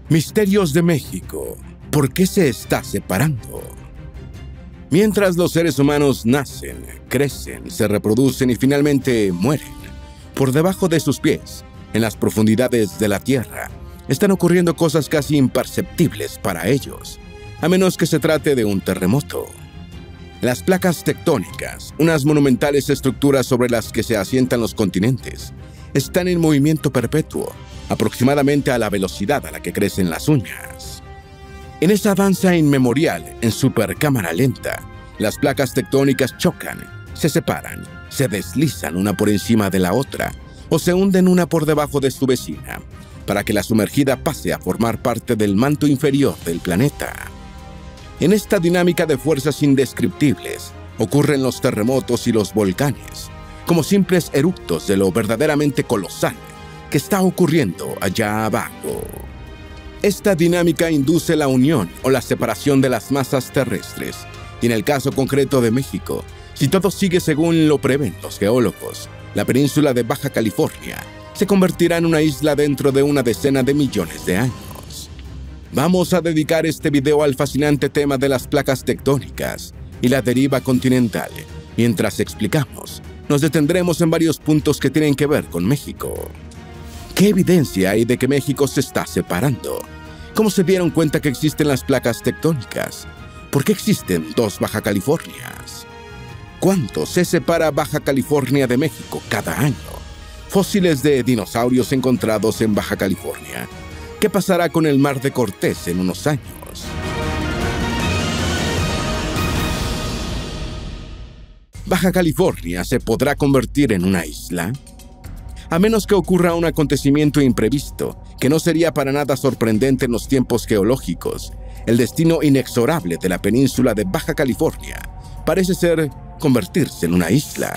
Misterios de México. ¿Por qué se está separando? Mientras los seres humanos nacen, crecen, se reproducen y finalmente mueren, por debajo de sus pies, en las profundidades de la Tierra, están ocurriendo cosas casi imperceptibles para ellos, a menos que se trate de un terremoto. Las placas tectónicas, unas monumentales estructuras sobre las que se asientan los continentes, están en movimiento perpetuo, aproximadamente a la velocidad a la que crecen las uñas. En esa danza inmemorial, en supercámara lenta, las placas tectónicas chocan, se separan, se deslizan una por encima de la otra, o se hunden una por debajo de su vecina, para que la sumergida pase a formar parte del manto inferior del planeta. En esta dinámica de fuerzas indescriptibles, ocurren los terremotos y los volcanes, como simples eructos de lo verdaderamente colosal que está ocurriendo allá abajo. Esta dinámica induce la unión o la separación de las masas terrestres, y en el caso concreto de México, si todo sigue según lo prevén los geólogos, la península de Baja California se convertirá en una isla dentro de una decena de millones de años. Vamos a dedicar este video al fascinante tema de las placas tectónicas y la deriva continental. Mientras explicamos, nos detendremos en varios puntos que tienen que ver con México. ¿Qué evidencia hay de que México se está separando? ¿Cómo se dieron cuenta que existen las placas tectónicas? ¿Por qué existen dos Baja Californias? ¿Cuánto se separa Baja California de México cada año? Fósiles de dinosaurios encontrados en Baja California. ¿Qué pasará con el Mar de Cortés en unos años? ¿Baja California se podrá convertir en una isla? A menos que ocurra un acontecimiento imprevisto, que no sería para nada sorprendente en los tiempos geológicos, el destino inexorable de la península de Baja California parece ser convertirse en una isla.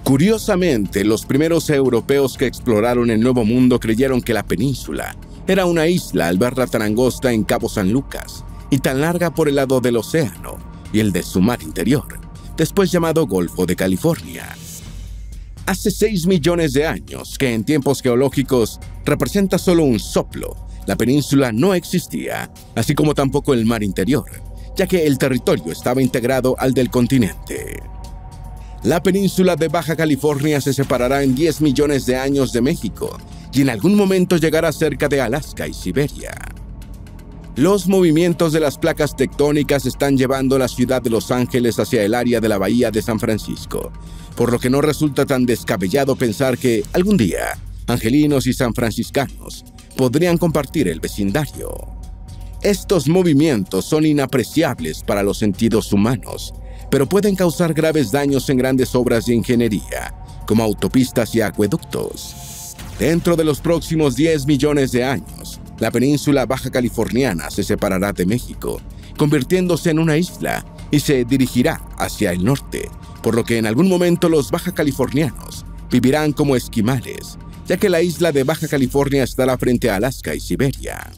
Curiosamente, los primeros europeos que exploraron el Nuevo Mundo creyeron que la península era una isla al verla tan angosta en Cabo San Lucas y tan larga por el lado del océano y el de su mar interior, después llamado Golfo de California. Hace 6 millones de años, que en tiempos geológicos representa solo un soplo, la península no existía, así como tampoco el mar interior, ya que el territorio estaba integrado al del continente. La península de Baja California se separará en 10 millones de años de México y en algún momento llegará cerca de Alaska y Siberia. Los movimientos de las placas tectónicas están llevando la ciudad de Los Ángeles hacia el área de la bahía de San Francisco, por lo que no resulta tan descabellado pensar que algún día angelinos y sanfranciscanos podrían compartir el vecindario. Estos movimientos son inapreciables para los sentidos humanos, pero pueden causar graves daños en grandes obras de ingeniería, como autopistas y acueductos. Dentro de los próximos 10 millones de años, la península baja californiana se separará de México, convirtiéndose en una isla y se dirigirá hacia el norte, por lo que en algún momento los baja californianos vivirán como esquimales, ya que la isla de Baja California estará frente a Alaska y Siberia.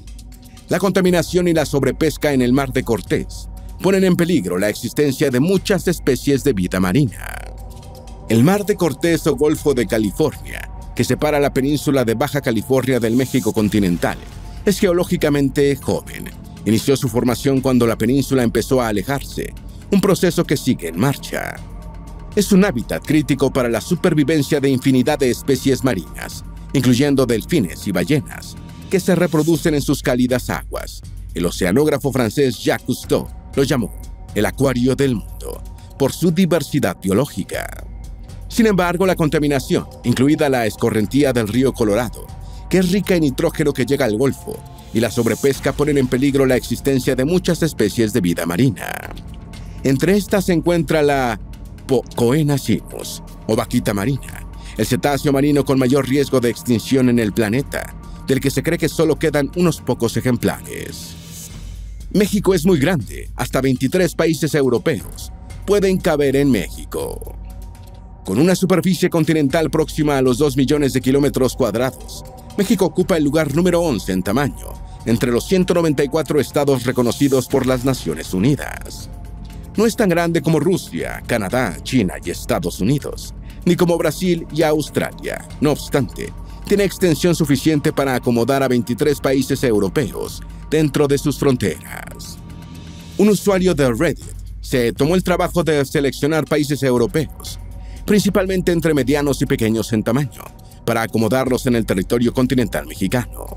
La contaminación y la sobrepesca en el Mar de Cortés ponen en peligro la existencia de muchas especies de vida marina. El Mar de Cortés o Golfo de California, que separa la península de Baja California del México continental, es geológicamente joven. Inició su formación cuando la península empezó a alejarse, un proceso que sigue en marcha. Es un hábitat crítico para la supervivencia de infinidad de especies marinas, incluyendo delfines y ballenas, que se reproducen en sus cálidas aguas. El oceanógrafo francés Jacques Cousteau lo llamó el acuario del mundo, por su diversidad biológica. Sin embargo, la contaminación, incluida la escorrentía del río Colorado, que es rica en nitrógeno que llega al Golfo, y la sobrepesca ponen en peligro la existencia de muchas especies de vida marina. Entre estas se encuentra la Pocoena sinus, o vaquita marina, el cetáceo marino con mayor riesgo de extinción en el planeta, del que se cree que solo quedan unos pocos ejemplares. México es muy grande, hasta 23 países europeos pueden caber en México. Con una superficie continental próxima a los 2 millones de kilómetros cuadrados, México ocupa el lugar número 11 en tamaño, entre los 194 estados reconocidos por las Naciones Unidas. No es tan grande como Rusia, Canadá, China y Estados Unidos, ni como Brasil y Australia. No obstante, tiene extensión suficiente para acomodar a 23 países europeos dentro de sus fronteras. Un usuario de Reddit se tomó el trabajo de seleccionar países europeos, principalmente entre medianos y pequeños en tamaño, para acomodarlos en el territorio continental mexicano.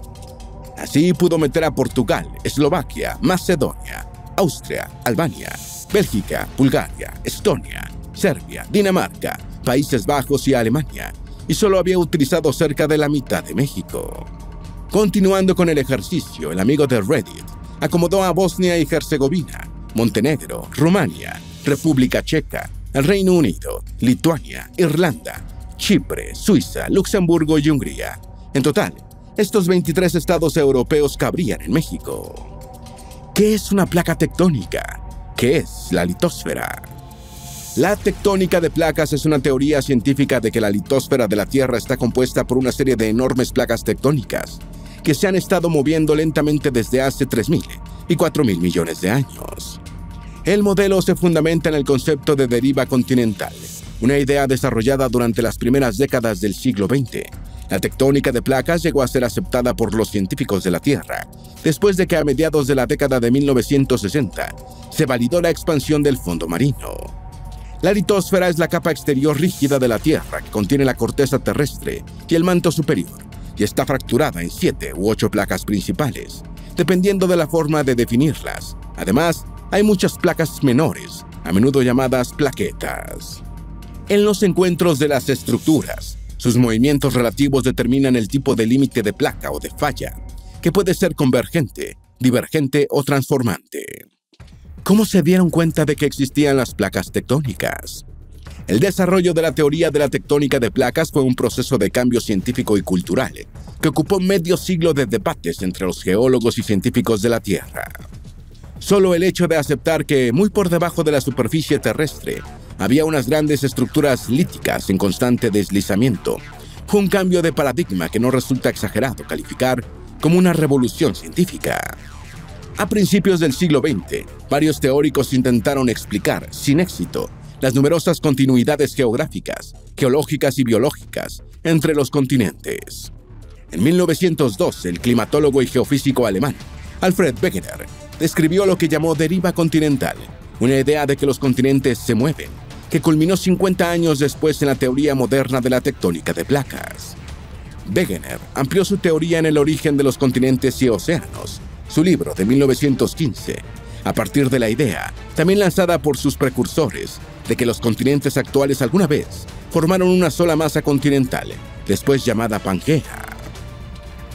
Así pudo meter a Portugal, Eslovaquia, Macedonia, Austria, Albania, Bélgica, Bulgaria, Estonia, Serbia, Dinamarca, Países Bajos y Alemania, y solo había utilizado cerca de la mitad de México. Continuando con el ejercicio, el amigo de Reddit acomodó a Bosnia y Herzegovina, Montenegro, Rumania, República Checa, el Reino Unido, Lituania, Irlanda, Chipre, Suiza, Luxemburgo y Hungría. En total, estos 23 estados europeos cabrían en México. ¿Qué es una placa tectónica? ¿Qué es la litosfera? La tectónica de placas es una teoría científica de que la litosfera de la Tierra está compuesta por una serie de enormes placas tectónicas que se han estado moviendo lentamente desde hace 3.000 y 4.000 millones de años. El modelo se fundamenta en el concepto de deriva continental, una idea desarrollada durante las primeras décadas del siglo XX. La tectónica de placas llegó a ser aceptada por los científicos de la Tierra, después de que a mediados de la década de 1960 se validó la expansión del fondo marino. La litosfera es la capa exterior rígida de la Tierra que contiene la corteza terrestre y el manto superior, y está fracturada en 7 u 8 placas principales, dependiendo de la forma de definirlas. Además, hay muchas placas menores, a menudo llamadas plaquetas. En los encuentros de las estructuras, sus movimientos relativos determinan el tipo de límite de placa o de falla, que puede ser convergente, divergente o transformante. ¿Cómo se dieron cuenta de que existían las placas tectónicas? El desarrollo de la teoría de la tectónica de placas fue un proceso de cambio científico y cultural que ocupó medio siglo de debates entre los geólogos y científicos de la Tierra. Solo el hecho de aceptar que, muy por debajo de la superficie terrestre, había unas grandes estructuras líticas en constante deslizamiento, fue un cambio de paradigma que no resulta exagerado calificar como una revolución científica. A principios del siglo XX, varios teóricos intentaron explicar, sin éxito, las numerosas continuidades geográficas, geológicas y biológicas entre los continentes. En 1912, el climatólogo y geofísico alemán Alfred Wegener describió lo que llamó deriva continental, una idea de que los continentes se mueven, que culminó 50 años después en la teoría moderna de la tectónica de placas. Wegener amplió su teoría en El origen de los continentes y océanos, su libro de 1915, a partir de la idea, también lanzada por sus precursores, de que los continentes actuales alguna vez formaron una sola masa continental, después llamada Pangea.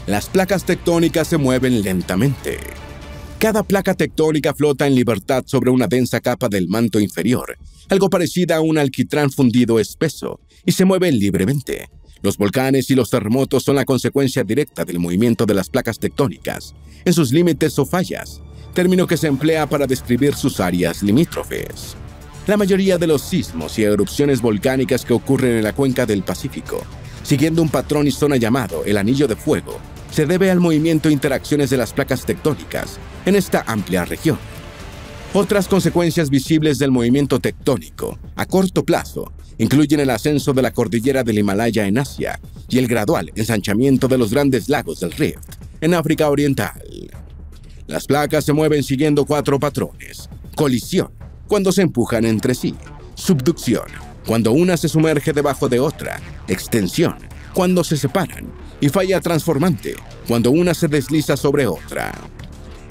Las placas tectónicas se mueven lentamente. Cada placa tectónica flota en libertad sobre una densa capa del manto inferior, algo parecida a un alquitrán fundido espeso, y se mueven libremente. Los volcanes y los terremotos son la consecuencia directa del movimiento de las placas tectónicas, en sus límites o fallas, término que se emplea para describir sus áreas limítrofes. La mayoría de los sismos y erupciones volcánicas que ocurren en la cuenca del Pacífico, siguiendo un patrón y zona llamado el Anillo de Fuego, se debe al movimiento e interacciones de las placas tectónicas en esta amplia región. Otras consecuencias visibles del movimiento tectónico, a corto plazo, incluyen el ascenso de la cordillera del Himalaya en Asia y el gradual ensanchamiento de los grandes lagos del Rift en África Oriental. Las placas se mueven siguiendo 4 patrones: colisión, cuando se empujan entre sí; subducción, cuando una se sumerge debajo de otra; extensión, cuando se separan; y falla transformante, cuando una se desliza sobre otra.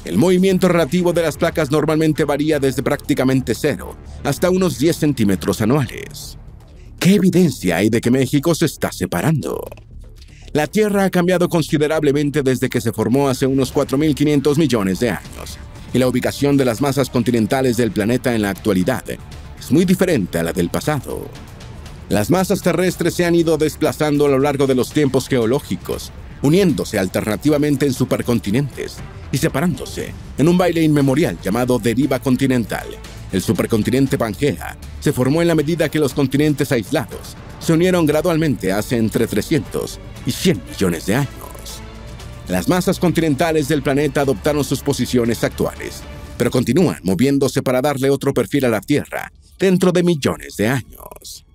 El movimiento relativo de las placas normalmente varía desde prácticamente 0 hasta unos 10 centímetros anuales. ¿Qué evidencia hay de que México se está separando? La Tierra ha cambiado considerablemente desde que se formó hace unos 4.500 millones de años, y la ubicación de las masas continentales del planeta en la actualidad es muy diferente a la del pasado. Las masas terrestres se han ido desplazando a lo largo de los tiempos geológicos, uniéndose alternativamente en supercontinentes y separándose en un baile inmemorial llamado deriva continental. El supercontinente Pangea se formó en la medida que los continentes aislados se unieron gradualmente hace entre 300 y 100 millones de años. Las masas continentales del planeta adoptaron sus posiciones actuales, pero continúan moviéndose para darle otro perfil a la Tierra dentro de millones de años.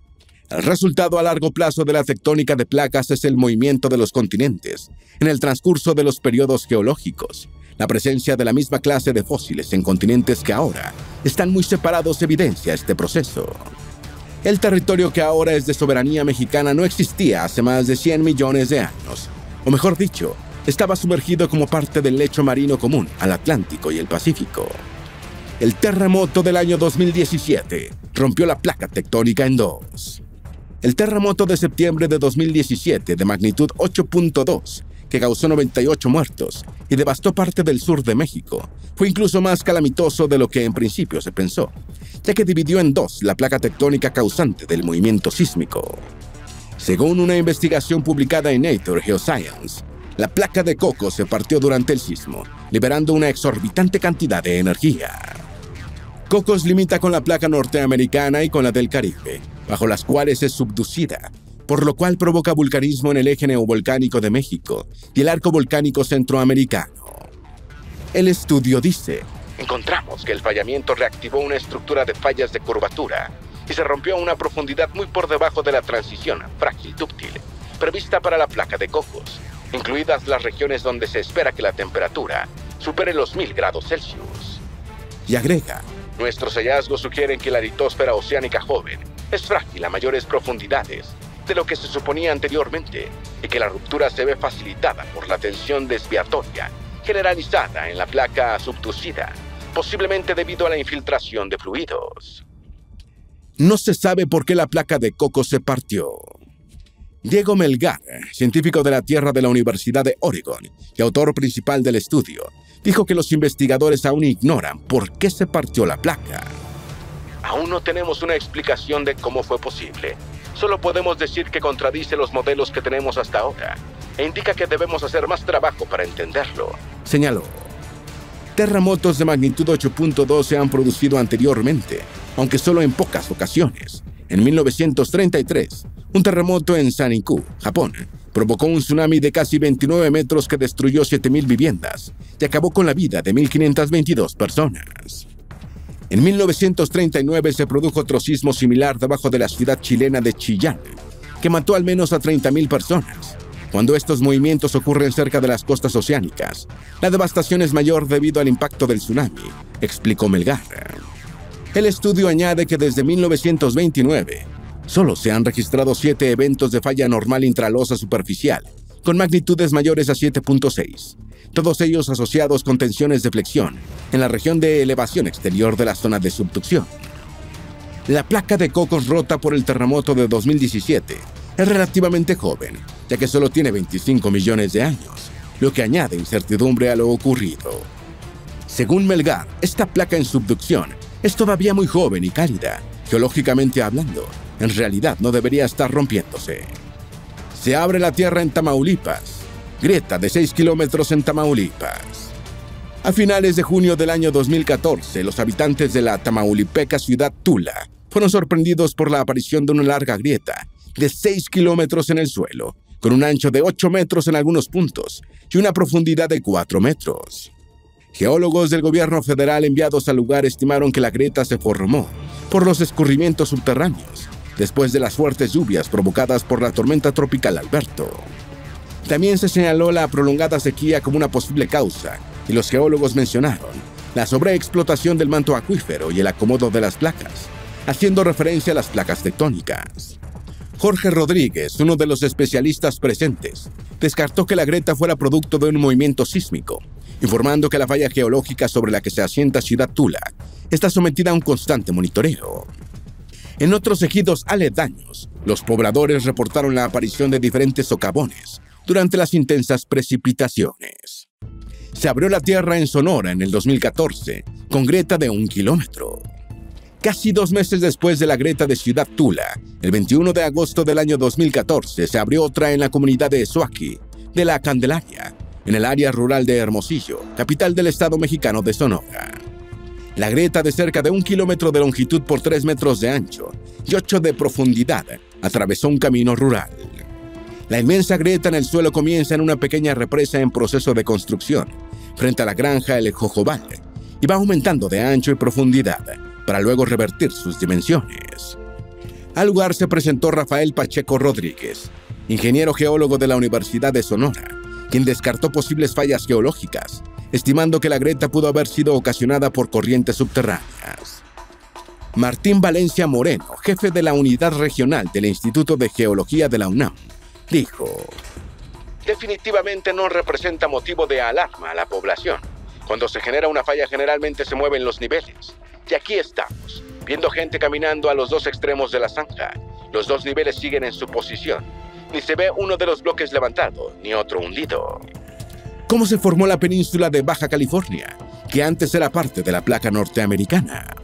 El resultado a largo plazo de la tectónica de placas es el movimiento de los continentes en el transcurso de los periodos geológicos. La presencia de la misma clase de fósiles en continentes que ahora están muy separados evidencia este proceso. El territorio que ahora es de soberanía mexicana no existía hace más de 100 millones de años, o mejor dicho, estaba sumergido como parte del lecho marino común al Atlántico y el Pacífico. El terremoto del año 2017 rompió la placa tectónica en dos. El terremoto de septiembre de 2017, de magnitud 8.2, que causó 98 muertos y devastó parte del sur de México, fue incluso más calamitoso de lo que en principio se pensó, ya que dividió en dos la placa tectónica causante del movimiento sísmico. Según una investigación publicada en Nature Geoscience, la placa de Cocos se partió durante el sismo, liberando una exorbitante cantidad de energía. Cocos limita con la placa norteamericana y con la del Caribe, bajo las cuales es subducida, por lo cual provoca vulcanismo en el eje neovolcánico de México y el arco volcánico centroamericano. El estudio dice: encontramos que el fallamiento reactivó una estructura de fallas de curvatura y se rompió a una profundidad muy por debajo de la transición frágil dúctil prevista para la placa de Cocos, incluidas las regiones donde se espera que la temperatura supere los 1000 grados Celsius. Y agrega: nuestros hallazgos sugieren que la litosfera oceánica joven es frágil a mayores profundidades de lo que se suponía anteriormente y que la ruptura se ve facilitada por la tensión desviatoria generalizada en la placa subducida, posiblemente debido a la infiltración de fluidos. No se sabe por qué la placa de Cocos se partió. Diego Melgar, científico de la Tierra de la Universidad de Oregon y autor principal del estudio, dijo que los investigadores aún ignoran por qué se partió la placa. Aún no tenemos una explicación de cómo fue posible. Solo podemos decir que contradice los modelos que tenemos hasta ahora e indica que debemos hacer más trabajo para entenderlo, señaló. Terremotos de magnitud 8.2 se han producido anteriormente, aunque solo en pocas ocasiones. En 1933, un terremoto en Sanriku, Japón, provocó un tsunami de casi 29 metros que destruyó 7.000 viviendas y acabó con la vida de 1.522 personas. En 1939 se produjo otro sismo similar debajo de la ciudad chilena de Chillán, que mató al menos a 30.000 personas. Cuando estos movimientos ocurren cerca de las costas oceánicas, la devastación es mayor debido al impacto del tsunami, explicó Melgar. El estudio añade que desde 1929 solo se han registrado 7 eventos de falla normal intralosa superficial, con magnitudes mayores a 7.6, todos ellos asociados con tensiones de flexión en la región de elevación exterior de la zona de subducción. La placa de Cocos rota por el terremoto de 2017 es relativamente joven, ya que solo tiene 25 millones de años, lo que añade incertidumbre a lo ocurrido. Según Melgar, esta placa en subducción es todavía muy joven y cálida. Geológicamente hablando, en realidad no debería estar rompiéndose. Se abre la tierra en Tamaulipas. Grieta de 6 kilómetros en Tamaulipas. A finales de junio del año 2014, los habitantes de la tamaulipeca ciudad Tula fueron sorprendidos por la aparición de una larga grieta de 6 kilómetros en el suelo, con un ancho de 8 metros en algunos puntos y una profundidad de 4 metros. Geólogos del gobierno federal enviados al lugar estimaron que la grieta se formó por los escurrimientos subterráneos, después de las fuertes lluvias provocadas por la tormenta tropical Alberto. También se señaló la prolongada sequía como una posible causa, y los geólogos mencionaron la sobreexplotación del manto acuífero y el acomodo de las placas, haciendo referencia a las placas tectónicas. Jorge Rodríguez, uno de los especialistas presentes, descartó que la grieta fuera producto de un movimiento sísmico, informando que la falla geológica sobre la que se asienta Ciudad Tula está sometida a un constante monitoreo. En otros ejidos aledaños, los pobladores reportaron la aparición de diferentes socavones durante las intensas precipitaciones. Se abrió la tierra en Sonora en el 2014, con grieta de 1 kilómetro. Casi 2 meses después de la grieta de Ciudad Tula, el 21 de agosto del año 2014, se abrió otra en la comunidad de Esoaqui, de la Candelaria, en el área rural de Hermosillo, capital del estado mexicano de Sonora. La grieta de cerca de 1 kilómetro de longitud por 3 metros de ancho y 8 de profundidad atravesó un camino rural. La inmensa grieta en el suelo comienza en una pequeña represa en proceso de construcción, frente a la granja El Jojobal, y va aumentando de ancho y profundidad, para luego revertir sus dimensiones. Al lugar se presentó Rafael Pacheco Rodríguez, ingeniero geólogo de la Universidad de Sonora, quien descartó posibles fallas geológicas, estimando que la grieta pudo haber sido ocasionada por corrientes subterráneas. Martín Valencia Moreno, jefe de la unidad regional del Instituto de Geología de la UNAM, dijo: definitivamente no representa motivo de alarma a la población. Cuando se genera una falla generalmente se mueven los niveles. Y aquí estamos, viendo gente caminando a los dos extremos de la zanja. Los dos niveles siguen en su posición. Ni se ve uno de los bloques levantado, ni otro hundido. ¿Cómo se formó la península de Baja California, que antes era parte de la placa norteamericana?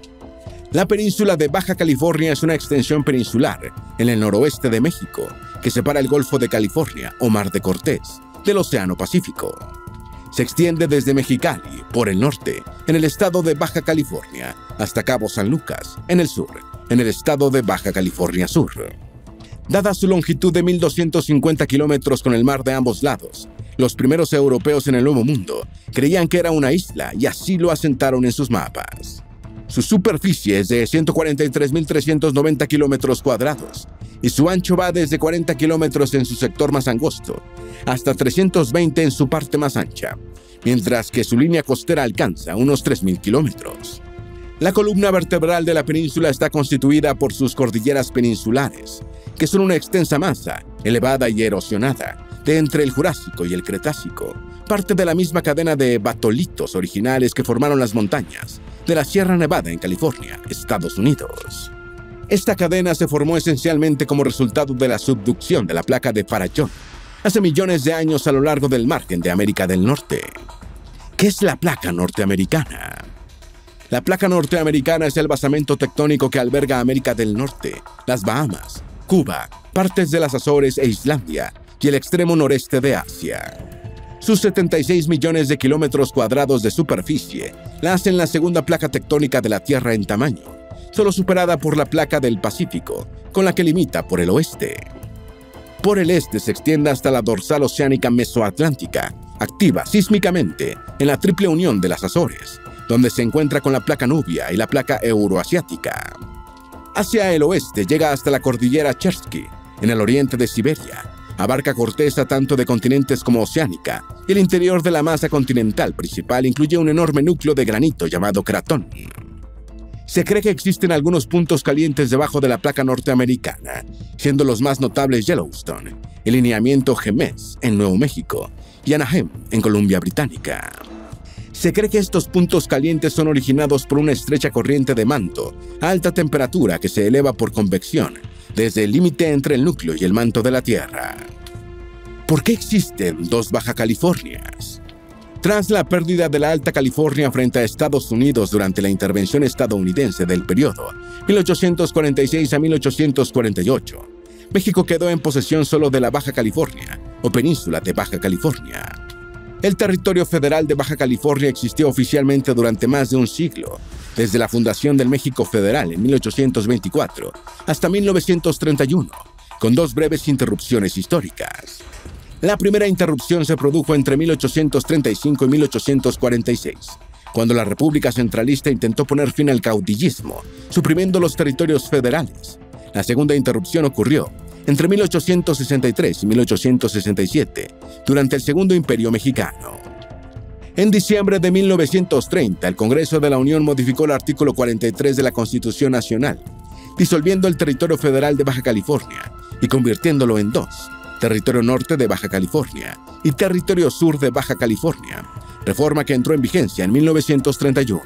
La península de Baja California es una extensión peninsular en el noroeste de México que separa el Golfo de California o Mar de Cortés del Océano Pacífico. Se extiende desde Mexicali, por el norte, en el estado de Baja California, hasta Cabo San Lucas, en el sur, en el estado de Baja California Sur. Dada su longitud de 1.250 kilómetros con el mar de ambos lados, los primeros europeos en el Nuevo Mundo creían que era una isla y así lo asentaron en sus mapas. Su superficie es de 143.390 kilómetros cuadrados y su ancho va desde 40 kilómetros en su sector más angosto hasta 320 en su parte más ancha, mientras que su línea costera alcanza unos 3.000 kilómetros. La columna vertebral de la península está constituida por sus cordilleras peninsulares, que son una extensa masa, elevada y erosionada, de entre el Jurásico y el Cretácico, parte de la misma cadena de batolitos originales que formaron las montañas de la Sierra Nevada en California, Estados Unidos. Esta cadena se formó esencialmente como resultado de la subducción de la placa de Farallón hace millones de años a lo largo del margen de América del Norte. ¿Qué es la placa norteamericana? La placa norteamericana es el basamento tectónico que alberga América del Norte, las Bahamas, Cuba, partes de las Azores e Islandia y el extremo noreste de Asia. Sus 76 millones de kilómetros cuadrados de superficie la hacen la segunda placa tectónica de la Tierra en tamaño, solo superada por la placa del Pacífico, con la que limita por el oeste. Por el este se extiende hasta la dorsal oceánica mesoatlántica, activa sísmicamente en la triple unión de las Azores, donde se encuentra con la placa Nubia y la placa euroasiática. Hacia el oeste llega hasta la cordillera Chersky, en el oriente de Siberia. Abarca corteza tanto de continentes como oceánica, y el interior de la masa continental principal incluye un enorme núcleo de granito llamado cratón. Se cree que existen algunos puntos calientes debajo de la placa norteamericana, siendo los más notables Yellowstone, el lineamiento Gemes en Nuevo México y Anaheim en Columbia Británica. Se cree que estos puntos calientes son originados por una estrecha corriente de manto a alta temperatura que se eleva por convección desde el límite entre el núcleo y el manto de la Tierra. ¿Por qué existen dos Baja Californias? Tras la pérdida de la Alta California frente a Estados Unidos durante la intervención estadounidense del periodo 1846 a 1848, México quedó en posesión solo de la Baja California, o península de Baja California. El territorio federal de Baja California existió oficialmente durante más de un siglo, desde la fundación del México Federal en 1824 hasta 1931, con dos breves interrupciones históricas. La primera interrupción se produjo entre 1835 y 1846, cuando la República Centralista intentó poner fin al caudillismo, suprimiendo los territorios federales. La segunda interrupción ocurrió entre 1863 y 1867, durante el Segundo Imperio Mexicano. En diciembre de 1930, el Congreso de la Unión modificó el artículo 43 de la Constitución Nacional, disolviendo el territorio federal de Baja California y convirtiéndolo en dos: territorio norte de Baja California y territorio sur de Baja California, reforma que entró en vigencia en 1931.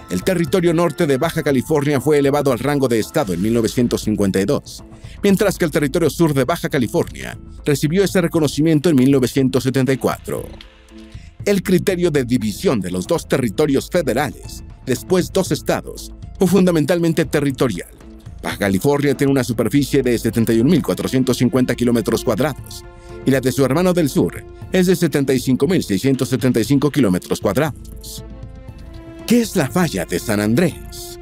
El territorio norte de Baja California fue elevado al rango de estado en 1952, mientras que el territorio sur de Baja California recibió ese reconocimiento en 1974. El criterio de división de los dos territorios federales, después dos estados, fue fundamentalmente territorial. Baja California tiene una superficie de 71.450 kilómetros cuadrados y la de su hermano del sur es de 75.675 kilómetros cuadrados. ¿Qué es la falla de San Andrés?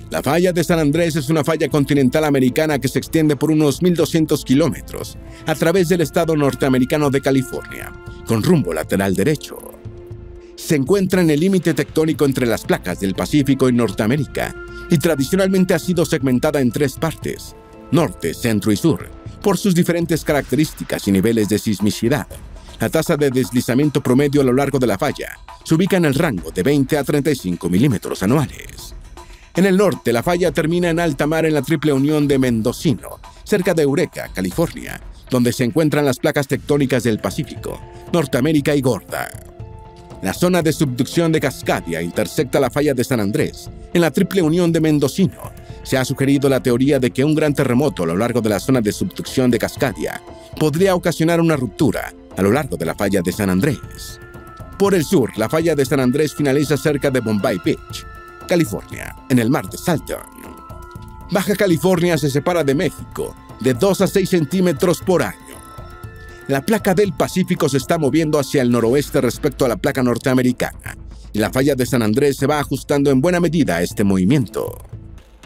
La falla de San Andrés es una falla continental americana que se extiende por unos 1.200 kilómetros a través del estado norteamericano de California, con rumbo lateral derecho. Se encuentra en el límite tectónico entre las placas del Pacífico y Norteamérica y tradicionalmente ha sido segmentada en tres partes: norte, centro y sur, por sus diferentes características y niveles de sismicidad. La tasa de deslizamiento promedio a lo largo de la falla se ubica en el rango de 20 a 35 milímetros anuales. En el norte, la falla termina en alta mar en la triple unión de Mendocino, cerca de Eureka, California, donde se encuentran las placas tectónicas del Pacífico, Norteamérica y Gorda. La zona de subducción de Cascadia intersecta la falla de San Andrés, en la triple unión de Mendocino. Se ha sugerido la teoría de que un gran terremoto a lo largo de la zona de subducción de Cascadia podría ocasionar una ruptura a lo largo de la falla de San Andrés. Por el sur, la falla de San Andrés finaliza cerca de Bombay Beach, California, en el mar de Salton. Baja California se separa de México de 2 a 6 centímetros por año. La placa del Pacífico se está moviendo hacia el noroeste respecto a la placa norteamericana, y la falla de San Andrés se va ajustando en buena medida a este movimiento.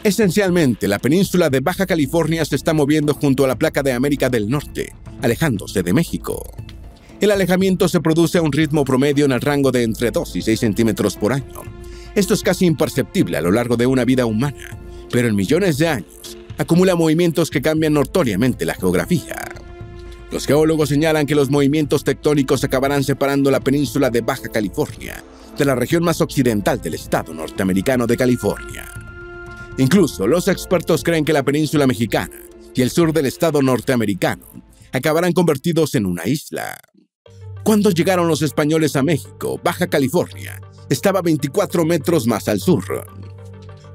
Esencialmente, la península de Baja California se está moviendo junto a la placa de América del Norte, alejándose de México. El alejamiento se produce a un ritmo promedio en el rango de entre 2 y 6 centímetros por año. Esto es casi imperceptible a lo largo de una vida humana, pero en millones de años acumula movimientos que cambian notoriamente la geografía. Los geólogos señalan que los movimientos tectónicos acabarán separando la península de Baja California de la región más occidental del estado norteamericano de California. Incluso los expertos creen que la península mexicana y el sur del estado norteamericano acabarán convertidos en una isla. Cuando llegaron los españoles a México, Baja California estaba 24 metros más al sur.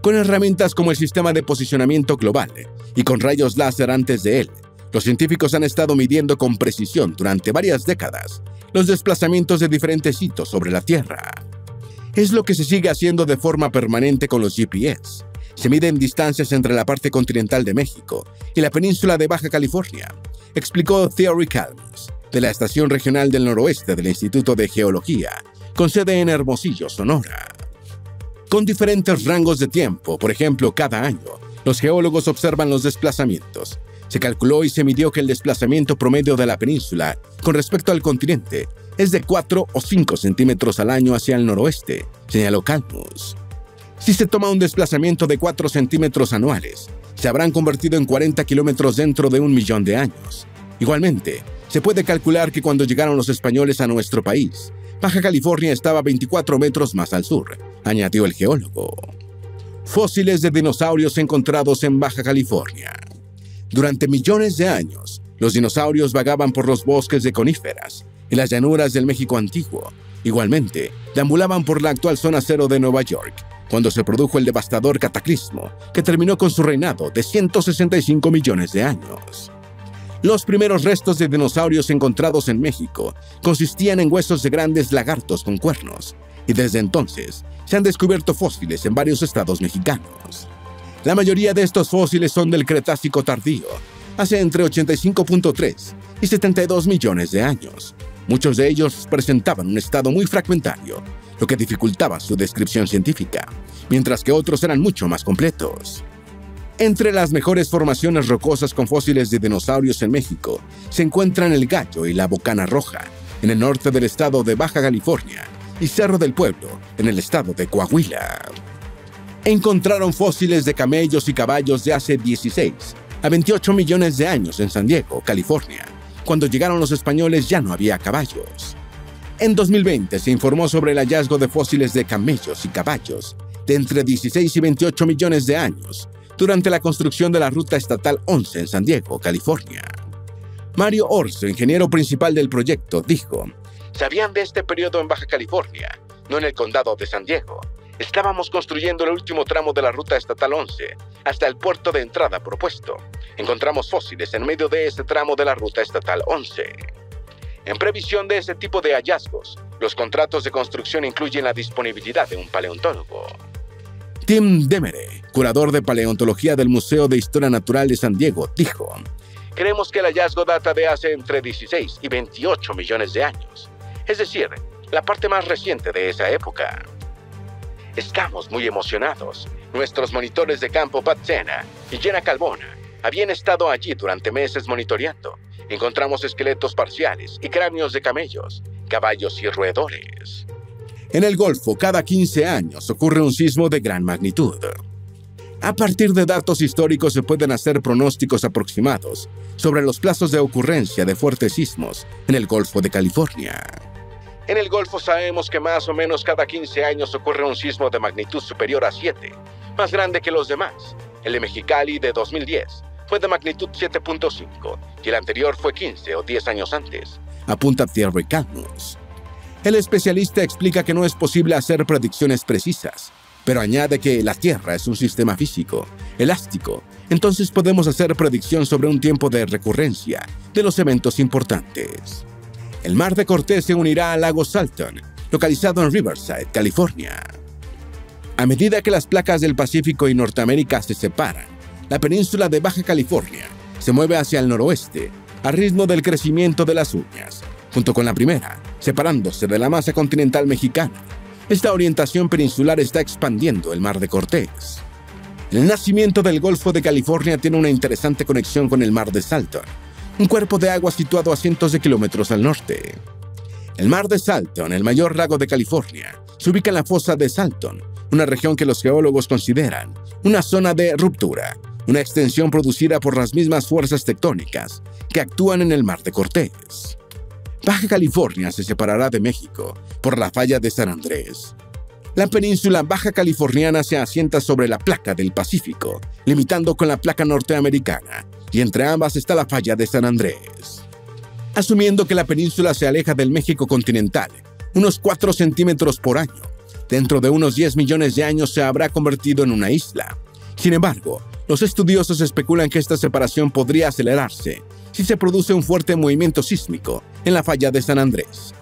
Con herramientas como el sistema de posicionamiento global y con rayos láser antes de él, los científicos han estado midiendo con precisión durante varias décadas los desplazamientos de diferentes hitos sobre la Tierra. Es lo que se sigue haciendo de forma permanente con los GPS. Se miden distancias entre la parte continental de México y la península de Baja California, explicó Thierry Calmes, de la Estación Regional del Noroeste del Instituto de Geología, con sede en Hermosillo, Sonora. Con diferentes rangos de tiempo, por ejemplo, cada año, los geólogos observan los desplazamientos. Se calculó y se midió que el desplazamiento promedio de la península con respecto al continente es de 4 o 5 centímetros al año hacia el noroeste, señaló Calmus. Si se toma un desplazamiento de 4 centímetros anuales, se habrán convertido en 40 kilómetros dentro de 1 millón de años. Igualmente, se puede calcular que cuando llegaron los españoles a nuestro país, Baja California estaba 24 metros más al sur, añadió el geólogo. Fósiles de dinosaurios encontrados en Baja California. Durante millones de años, los dinosaurios vagaban por los bosques de coníferas y las llanuras del México antiguo. Igualmente, deambulaban por la actual zona cero de Nueva York, cuando se produjo el devastador cataclismo que terminó con su reinado de 165 millones de años. Los primeros restos de dinosaurios encontrados en México consistían en huesos de grandes lagartos con cuernos, y desde entonces se han descubierto fósiles en varios estados mexicanos. La mayoría de estos fósiles son del Cretácico tardío, hace entre 85.3 y 72 millones de años. Muchos de ellos presentaban un estado muy fragmentario, lo que dificultaba su descripción científica, mientras que otros eran mucho más completos. Entre las mejores formaciones rocosas con fósiles de dinosaurios en México se encuentran el Gallo y la Bocana Roja, en el norte del estado de Baja California, y Cerro del Pueblo, en el estado de Coahuila. Encontraron fósiles de camellos y caballos de hace 16 a 28 millones de años en San Diego, California. Cuando llegaron los españoles ya no había caballos. En 2020 se informó sobre el hallazgo de fósiles de camellos y caballos de entre 16 y 28 millones de años durante la construcción de la Ruta Estatal 11 en San Diego, California. Mario Orso, ingeniero principal del proyecto, dijo: ¿Sabían de este periodo en Baja California, no en el condado de San Diego? Estábamos construyendo el último tramo de la Ruta Estatal 11 hasta el puerto de entrada propuesto. Encontramos fósiles en medio de ese tramo de la Ruta Estatal 11. En previsión de ese tipo de hallazgos, los contratos de construcción incluyen la disponibilidad de un paleontólogo. Tim Demere, curador de paleontología del Museo de Historia Natural de San Diego, dijo: Creemos que el hallazgo data de hace entre 16 y 28 millones de años, es decir, la parte más reciente de esa época. Estamos muy emocionados. Nuestros monitores de campo Pat Sena y Jenna Calvona habían estado allí durante meses monitoreando. Encontramos esqueletos parciales y cráneos de camellos, caballos y roedores. En el Golfo, cada 15 años ocurre un sismo de gran magnitud. A partir de datos históricos se pueden hacer pronósticos aproximados sobre los plazos de ocurrencia de fuertes sismos en el Golfo de California. En el Golfo sabemos que más o menos cada 15 años ocurre un sismo de magnitud superior a 7, más grande que los demás. El de Mexicali de 2010 fue de magnitud 7.5 y el anterior fue 15 o 10 años antes, apunta Thierry Camus. El especialista explica que no es posible hacer predicciones precisas, pero añade que la Tierra es un sistema físico, elástico, entonces podemos hacer predicción sobre un tiempo de recurrencia de los eventos importantes. El Mar de Cortés se unirá al lago Salton, localizado en Riverside, California. A medida que las placas del Pacífico y Norteamérica se separan, la península de Baja California se mueve hacia el noroeste, al ritmo del crecimiento de las uñas, junto con la primera, separándose de la masa continental mexicana. Esta orientación peninsular está expandiendo el Mar de Cortés. El nacimiento del Golfo de California tiene una interesante conexión con el Mar de Salton, un cuerpo de agua situado a cientos de kilómetros al norte. El Mar de Salton, el mayor lago de California, se ubica en la fosa de Salton, una región que los geólogos consideran una zona de ruptura, una extensión producida por las mismas fuerzas tectónicas que actúan en el Mar de Cortés. Baja California se separará de México por la falla de San Andrés. La península baja californiana se asienta sobre la placa del Pacífico, limitando con la placa norteamericana, y entre ambas está la falla de San Andrés. Asumiendo que la península se aleja del México continental, unos 4 centímetros por año, dentro de unos 10 millones de años se habrá convertido en una isla. Sin embargo, los estudiosos especulan que esta separación podría acelerarse si se produce un fuerte movimiento sísmico en la falla de San Andrés.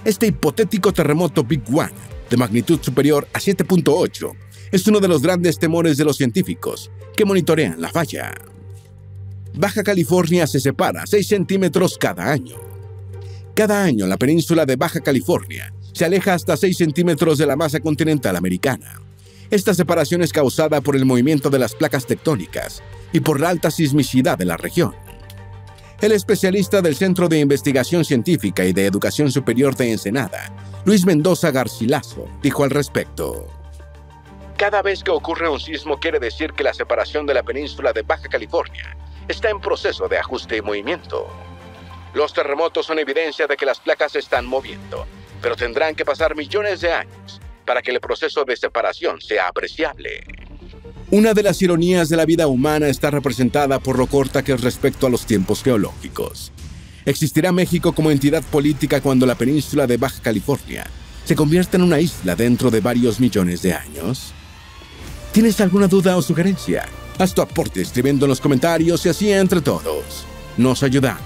Este hipotético terremoto Big One, de magnitud superior a 7.8, es uno de los grandes temores de los científicos que monitorean la falla. Baja California se separa 6 centímetros cada año. Cada año la península de Baja California se aleja hasta 6 centímetros de la masa continental americana. Esta separación es causada por el movimiento de las placas tectónicas y por la alta sismicidad de la región. El especialista del Centro de Investigación Científica y de Educación Superior de Ensenada, Luis Mendoza Garcilaso, dijo al respecto: cada vez que ocurre un sismo quiere decir que la separación de la península de Baja California está en proceso de ajuste y movimiento. Los terremotos son evidencia de que las placas se están moviendo, pero tendrán que pasar millones de años para que el proceso de separación sea apreciable. Una de las ironías de la vida humana está representada por lo corta que es respecto a los tiempos geológicos. ¿Existirá México como entidad política cuando la península de Baja California se convierta en una isla dentro de varios millones de años? ¿Tienes alguna duda o sugerencia? Haz tu aporte escribiendo en los comentarios y así entre todos nos ayudamos.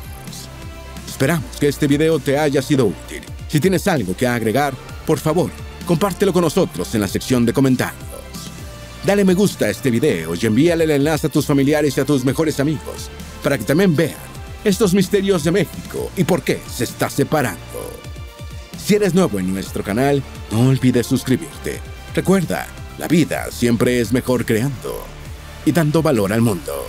Esperamos que este video te haya sido útil. Si tienes algo que agregar, por favor, compártelo con nosotros en la sección de comentarios. Dale me gusta a este video y envíale el enlace a tus familiares y a tus mejores amigos para que también vean estos misterios de México y por qué se está separando. Si eres nuevo en nuestro canal, no olvides suscribirte. Recuerda, la vida siempre es mejor creando y dando valor al mundo.